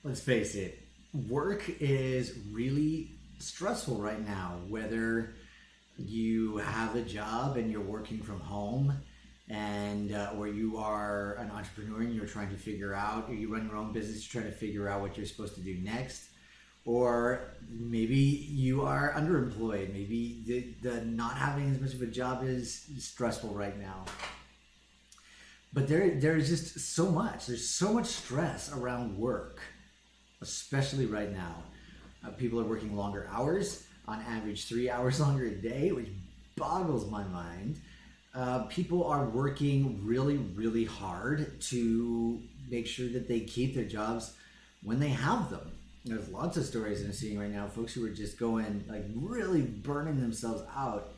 let's face it, work is really stressful right now. Whether you have a job and you're working from home, and or you are an entrepreneur and you're trying to figure out, or you run your own business, you're trying to figure out what you're supposed to do next, or maybe you are underemployed. Maybe the not having as much of a job is stressful right now. But there's just so much. There's so much stress around work, especially right now. People are working longer hours, on average 3 hours longer a day, which boggles my mind. People are working really, really hard to make sure that they keep their jobs when they have them. There's lots of stories I'm seeing right now, folks who are just going, like, really burning themselves out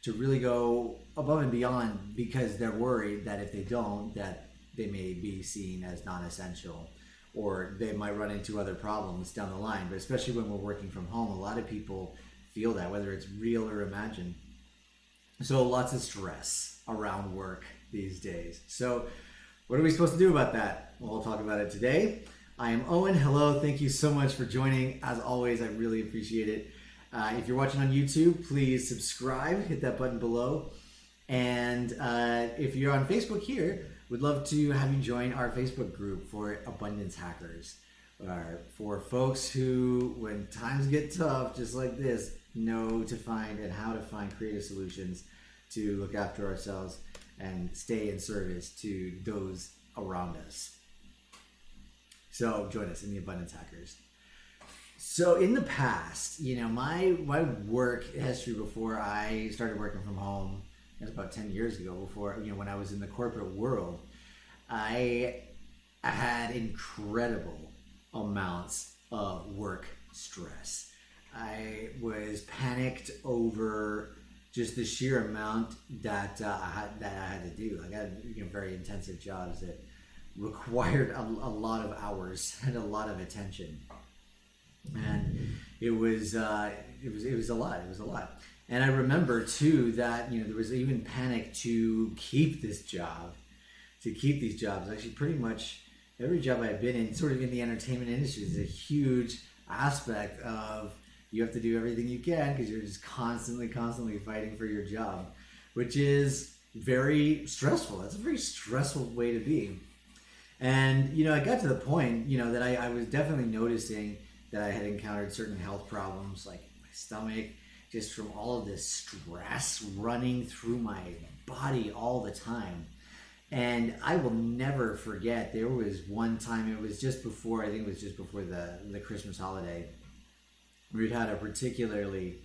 to really go above and beyond because they're worried that if they don't, that they may be seen as non-essential, or they might run into other problems down the line. But especially when we're working from home, a lot of people feel that, whether it's real or imagined. So lots of stress around work these days. So what are we supposed to do about that? Well, we'll talk about it today. I am Owen. Hello. Thank you so much for joining. As always, I really appreciate it. If you're watching on YouTube, please subscribe, hit that button below. And if you're on Facebook here, we'd love to have you join our Facebook group for abundance hackers, for folks who, when times get tough, just like this, know to find and how to find creative solutions to look after ourselves and stay in service to those around us. So join us in the Abundance Hackers. So in the past, my work history before I started working from home, that's about 10 years ago, before, when I was in the corporate world, I had incredible amounts of work stress. I was panicked over just the sheer amount that I had to do. I had very intensive jobs that required a lot of hours and a lot of attention, and it was a lot. It was a lot. And I remember too that there was even panic to keep this job, to keep these jobs. Actually, pretty much every job I've been in, sort of in the entertainment industry, is a huge aspect of you have to do everything you can because you're just constantly fighting for your job, which is very stressful. That's a very stressful way to be. And, I got to the point, that I was definitely noticing that I had encountered certain health problems, like my stomach, just from all of this stress running through my body all the time. And I will never forget, there was one time, I think it was just before the Christmas holiday, we'd had a particularly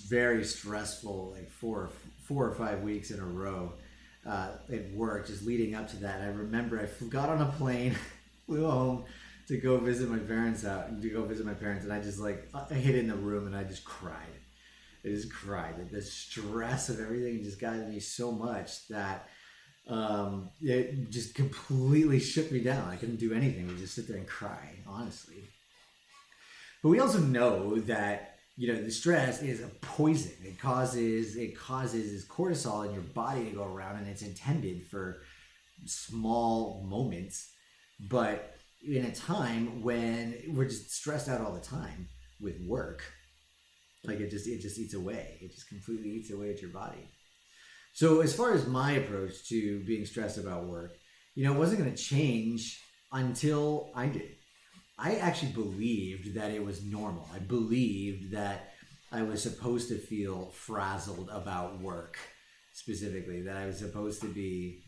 very stressful, like four or 5 weeks in a row at work, just leading up to that. I remember I got on a plane, flew home to go visit my parents, and I just I hid in the room and I just cried. I just cried. The stress of everything just got to me so much that it just completely shook me down. I couldn't do anything. I just sit there and cry, honestly. But we also know that the stress is a poison. It causes cortisol in your body to go around, and it's intended for small moments. But in a time when we're just stressed out all the time with work, it just eats away. It just completely eats away at your body. So as far as my approach to being stressed about work, it wasn't going to change until I did. I actually believed that it was normal. I believed that I was supposed to feel frazzled about work, specifically, that it was supposed to be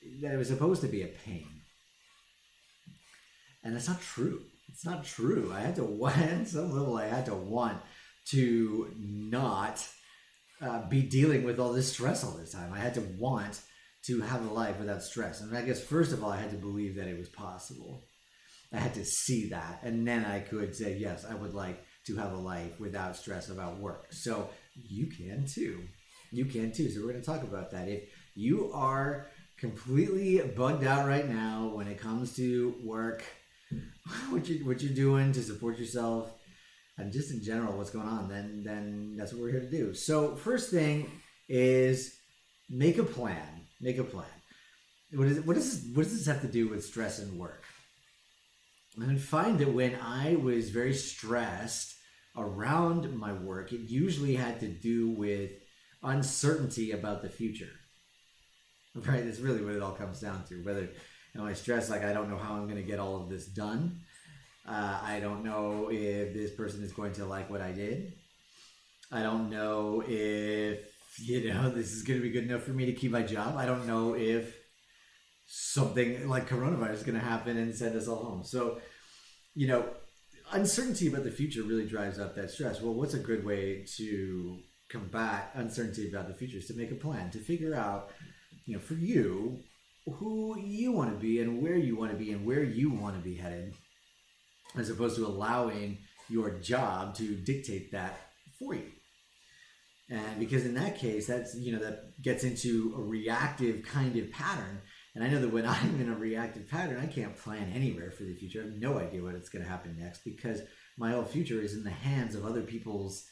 a pain. And that's not true. It's not true. At some level, I had to want to not be dealing with all this stress all the time. I had to want to have a life without stress. And I guess, first of all, I had to believe that it was possible. I had to see that, and then I could say, yes, I would like to have a life without stress about work. So you can too. You can too. So we're going to talk about that. If you are completely bugged out right now when it comes to work, what you're doing to support yourself, and just in general what's going on, then that's what we're here to do. So first thing is make a plan. Make a plan. What does this have to do with stress and work? And I find that when I was very stressed around my work, it usually had to do with uncertainty about the future. Right? That's really what it all comes down to. Whether I stress, like, I don't know how I'm going to get all of this done. I don't know if this person is going to like what I did. I don't know if, this is going to be good enough for me to keep my job. I don't know if something like coronavirus is going to happen and send us all home. So, uncertainty about the future really drives up that stress. Well, what's a good way to combat uncertainty about the future? Is to make a plan, to figure out, for you, who you want to be and where you want to be and where you want to be headed, as opposed to allowing your job to dictate that for you. And because in that case, that's, that gets into a reactive kind of pattern. And I know that when I'm in a reactive pattern, I can't plan anywhere for the future. I have no idea what it's going to happen next, because my whole future is in the hands of other people's,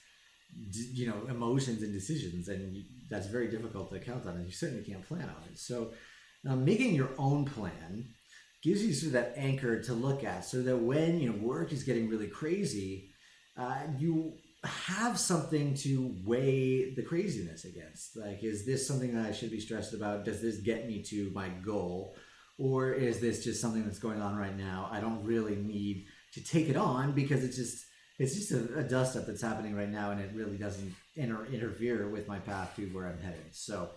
emotions and decisions. And that's very difficult to count on, and you certainly can't plan on it. So making your own plan gives you sort of that anchor to look at, so that when, work is getting really crazy, you have something to weigh the craziness against. Like, is this something that I should be stressed about? Does this get me to my goal? Or is this just something that's going on right now? I don't really need to take it on, because it's just a dust up that's happening right now, and it really doesn't interfere with my path to where I'm headed. So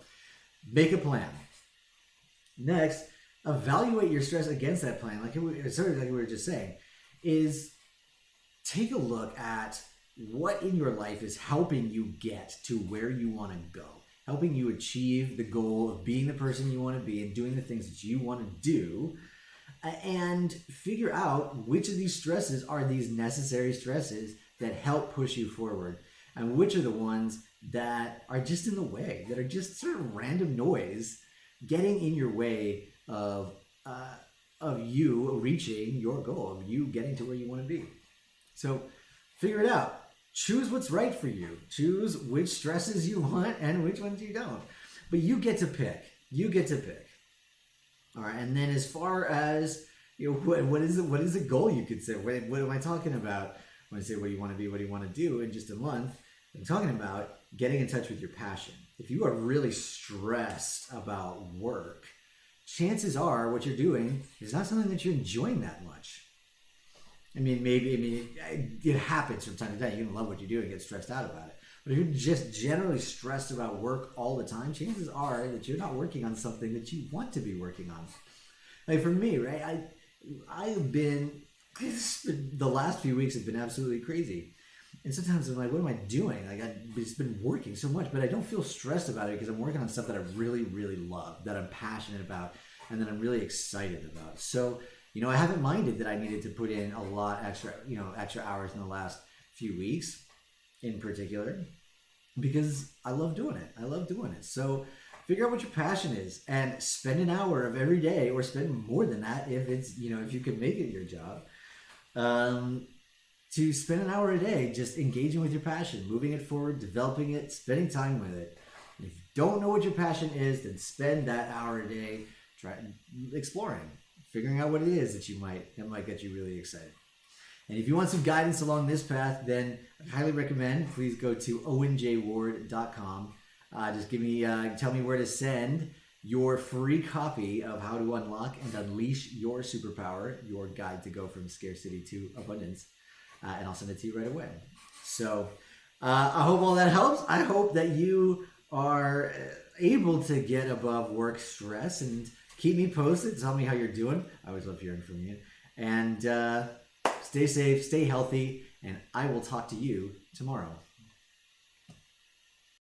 make a plan. Next, evaluate your stress against that plan. Like we were just saying, is take a look at what in your life is helping you get to where you want to go, helping you achieve the goal of being the person you want to be and doing the things that you want to do, and figure out which of these stresses are these necessary stresses that help push you forward, and which are the ones that are just in the way, that are just sort of random noise getting in your way of you reaching your goal, of you getting to where you want to be. So figure it out. Choose what's right for you. Choose which stresses you want and which ones you don't. But you get to pick. You get to pick. All right. And then as far as, what is the goal you could say? What am I talking about when I say what do you want to be, what do you want to do in just a month? I'm talking about getting in touch with your passion. If you are really stressed about work, chances are what you're doing is not something that you're enjoying that much. It happens from time to time. You can love what you do and get stressed out about it. But if you're just generally stressed about work all the time, chances are that you're not working on something that you want to be working on. Like for me, right? I've been, the last few weeks have been absolutely crazy. And sometimes I'm like, what am I doing? Like, I've just been working so much, but I don't feel stressed about it because I'm working on stuff that I really, really love, that I'm passionate about, and that I'm really excited about. So, I haven't minded that I needed to put in a lot extra hours in the last few weeks in particular, because I love doing it. I love doing it. So figure out what your passion is and spend an hour of every day, or spend more than that if it's, if you can make it your job, to spend an hour a day just engaging with your passion, moving it forward, developing it, spending time with it. If you don't know what your passion is, then spend that hour a day exploring, figuring out what it is that might get you really excited. And if you want some guidance along this path, then I highly recommend, please go to owenjward.com. Just tell me where to send your free copy of How to Unlock and Unleash Your Superpower, your guide to go from scarcity to abundance. And I'll send it to you right away. So I hope all that helps. I hope that you are able to get above work stress, and keep me posted. Tell me how you're doing. I always love hearing from you. And stay safe, stay healthy, and I will talk to you tomorrow.